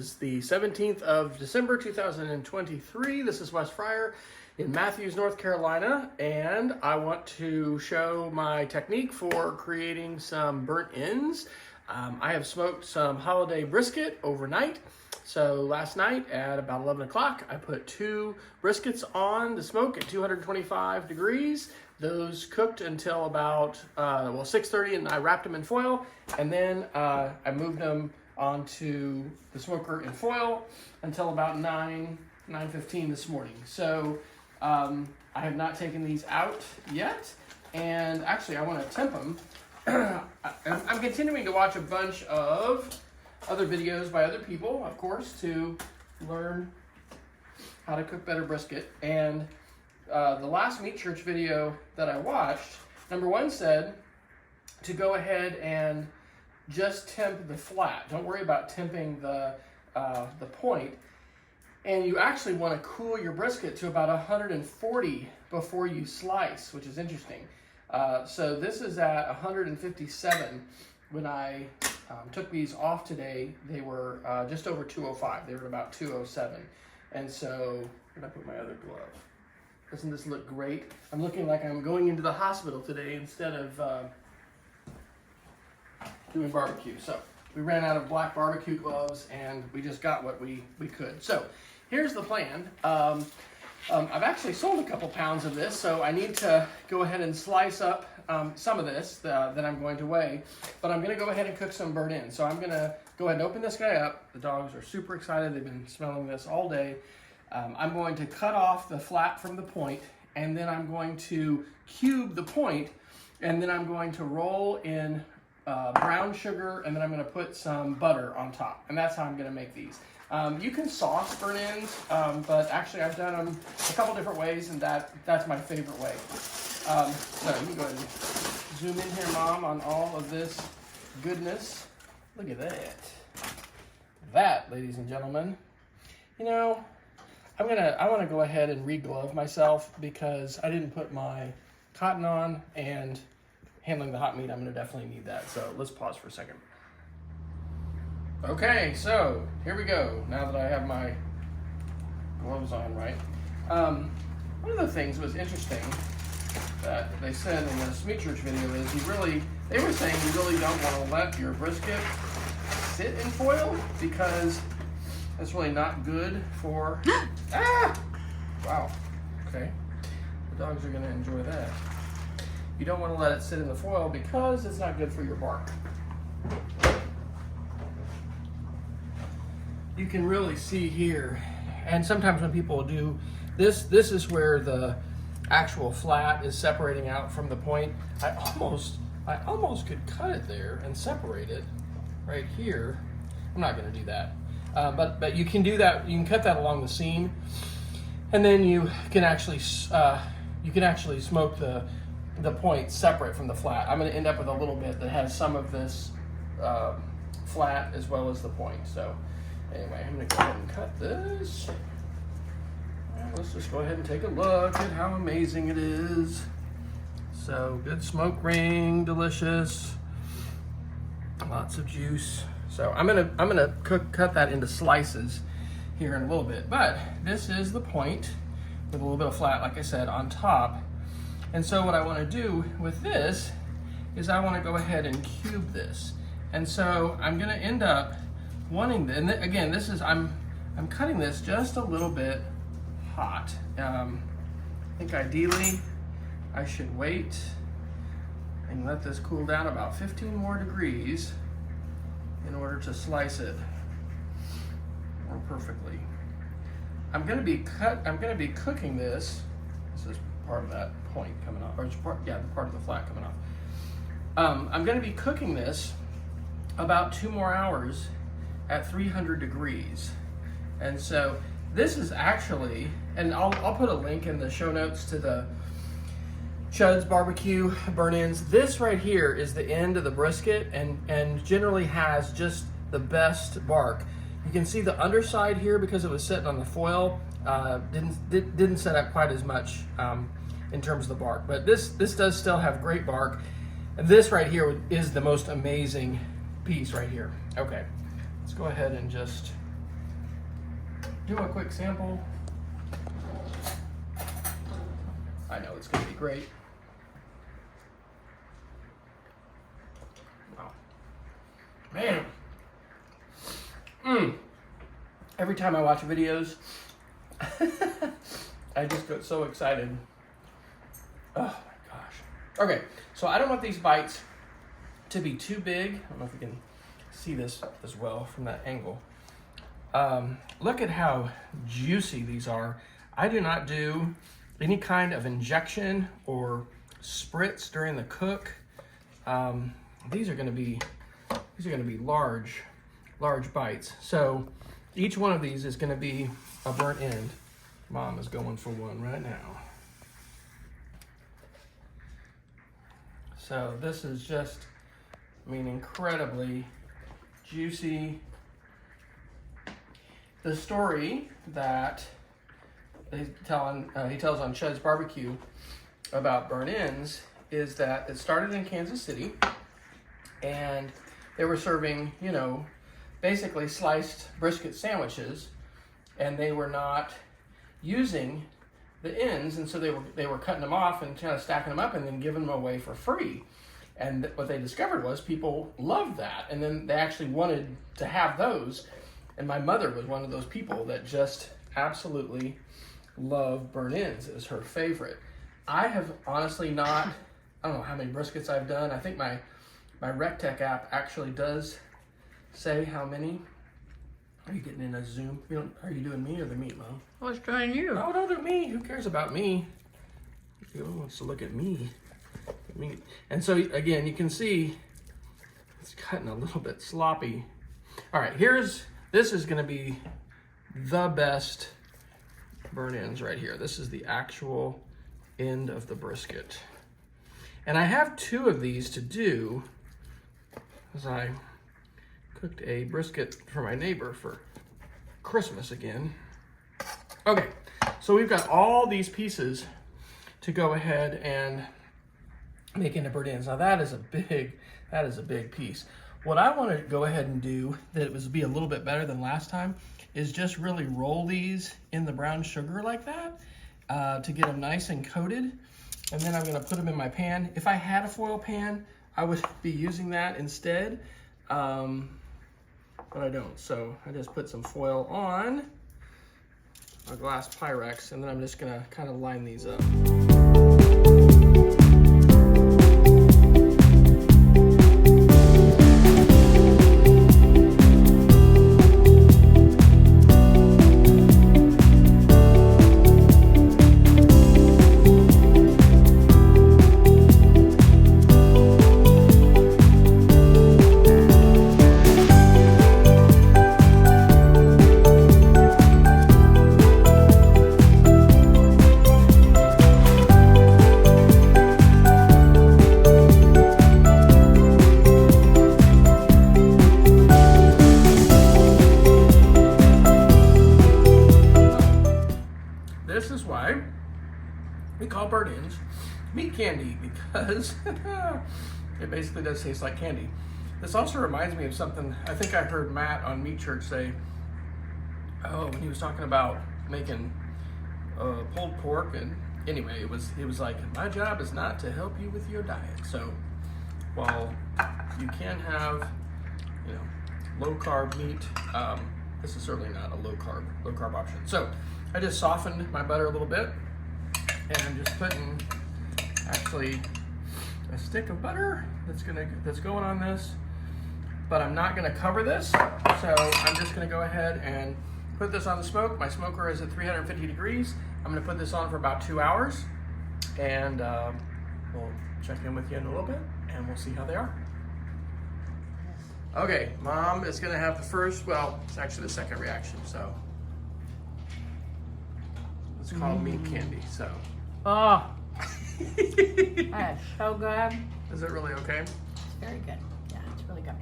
is the 17th of December 2023. This is Wes Fryer in Matthews, North Carolina, and I want to show my technique for creating some burnt ends. I have smoked some holiday brisket overnight. So last night at about 11 o'clock, I put 2 briskets on the smoke at 225 degrees. Those cooked until about 6:30, and I wrapped them in foil, and then I moved them onto the smoker in foil until about 9:15 this morning. So I have not taken these out yet, and actually I want to temp them. I'm continuing to watch a bunch of other videos by other people, of course, to learn how to cook better brisket. And the last Meat Church video that I watched, number 1 said to go ahead and just temp the flat. Don't worry about temping the point. And you actually want to cool your brisket to about 140 before you slice, which is interesting. So this is at 157. When I took these off today, they were just over 205. They were about 207. And so, where did I put my other glove? Doesn't this look great? I'm looking like I'm going into the hospital today instead of doing barbecue. So we ran out of black barbecue gloves, and we just got what we could. So here's the plan. I've actually sold a couple pounds of this, so I need to go ahead and slice up some of this that I'm going to weigh, but I'm going to go ahead and cook some burnt ends. So I'm going to go ahead and open this guy up. The dogs are super excited. They've been smelling this all day. I'm going to cut off the flat from the point, and then I'm going to cube the point, and then I'm going to roll in brown sugar, and then I'm going to put some butter on top, and that's how I'm going to make these. You can sauce burnt ends, but actually I've done them a couple different ways, and that's my favorite way. So you can go ahead and zoom in here, Mom, on all of this goodness. Look at that. That, ladies and gentlemen, you know, I want to go ahead and re-glove myself because I didn't put my cotton on, and handling the hot meat, I'm going to definitely need that. So let's pause for a second. Okay, so here we go. Now that I have my gloves on, right? One of the things that was interesting that they said in this Meat Church video is they were saying you really don't want to let your brisket sit in foil because that's really not good for... Wow. Okay. The dogs are going to enjoy that. You don't want to let it sit in the foil because it's not good for your bark. You can really see here, and sometimes when people do this is where the actual flat is separating out from the point. I almost could cut it there and separate it right here. I'm not going to do that, but you can do that. You can cut that along the seam, and then you can actually smoke the point separate from the flat. I'm going to end up with a little bit that has some of this flat as well as the point. So anyway, I'm going to go ahead and cut this. Let's just go ahead and take a look at how amazing it is. So good smoke ring, delicious, lots of juice. So I'm gonna cut that into slices here in a little bit. But this is the point with a little bit of flat, like I said, on top. And so what I want to do with this is I want to go ahead and cube this. And so I'm going to end up wanting, and again, this is, I'm cutting this just a little bit hot. I think ideally I should wait and let this cool down about 15 more degrees in order to slice it more perfectly. I'm going to be cooking this. This is part of that point coming off, or it's part of the flat coming off. I'm going to be cooking this about 2 more hours at 300 degrees. And so this is actually, and I'll put a link in the show notes to the Chud's Barbecue burnt ends. This right here is the end of the brisket, and generally has just the best bark. You can see the underside here, because it was sitting on the foil, didn't set up quite as much in terms of the bark, but this does still have great bark. And this right here is the most amazing piece right here. Okay, let's go ahead and just do a quick sample. I know it's going to be great. Wow. Man. Every time I watch videos, I just get so excited. Oh my gosh. Okay, so I don't want these bites to be too big. I don't know if you can see this as well from that angle. Look at how juicy these are. I do not do any kind of injection or spritz during the cook. These are going to be large bites. So each one of these is going to be a burnt end. Mom is going for one right now. So this is just, I mean, incredibly juicy. The story that he tells on Chud's Barbecue about burnt ends is that it started in Kansas City, and they were serving, you know, basically sliced brisket sandwiches, and they were not using the ends, and so they were cutting them off and kind of stacking them up and then giving them away for free. And what they discovered was people loved that, and then they actually wanted to have those. And my mother was one of those people that just absolutely loved burnt ends. It was her favorite. I have honestly not, I don't know how many briskets I've done. I think my RecTech app actually does say how many. Are you getting in a zoom? Are you doing me or the meat, Mom? I was trying you. Oh, don't do me. Who cares about me? Who wants to look at me? Meat. And so again, you can see it's cutting a little bit sloppy. All right, this is going to be the best burnt ends right here. This is the actual end of the brisket. And I have 2 of these to do, as I cooked a brisket for my neighbor for Christmas again. Okay, so we've got all these pieces to go ahead and make into burnt ends. Now that is a big piece. What I want to go ahead and do that would be a little bit better than last time is just really roll these in the brown sugar like that to get them nice and coated. And then I'm going to put them in my pan. If I had a foil pan, I would be using that instead, but I don't. So I just put some foil on a glass Pyrex, and then I'm just going to kind of line these up. This is why we call burnt ends meat candy, because it basically does taste like candy. This also reminds me of something I think I heard Matt on Meat Church say, when he was talking about making pulled pork, and anyway, he was like, my job is not to help you with your diet. So while you can have, you know, low carb meat, this is certainly not a low carb option. So I just softened my butter a little bit, and I'm just putting actually a stick of butter that's going on this, but I'm not gonna cover this. So I'm just gonna go ahead and put this on the smoke. My smoker is at 350 degrees. I'm gonna put this on for about 2 hours, and we'll check in with you in a little bit, and we'll see how they are. Okay, Mom is gonna have the first, well, it's actually the second reaction, so. It's called meat candy, so. Oh, that's so good. Is it really okay? It's very good. Yeah, it's really good.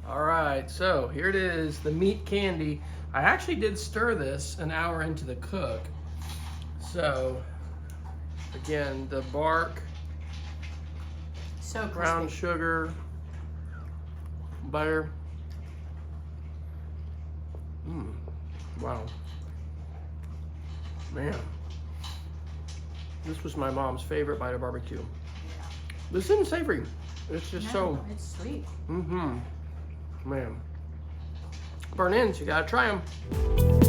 All right, so here it is, the meat candy. I actually did stir this an hour into the cook. So, again, the bark, So brown crispy. sugar, butter. Wow. Man. This was my mom's favorite bite of barbecue. This isn't savory. It's just so. It's sweet. Man. Burnt ends, you gotta try them.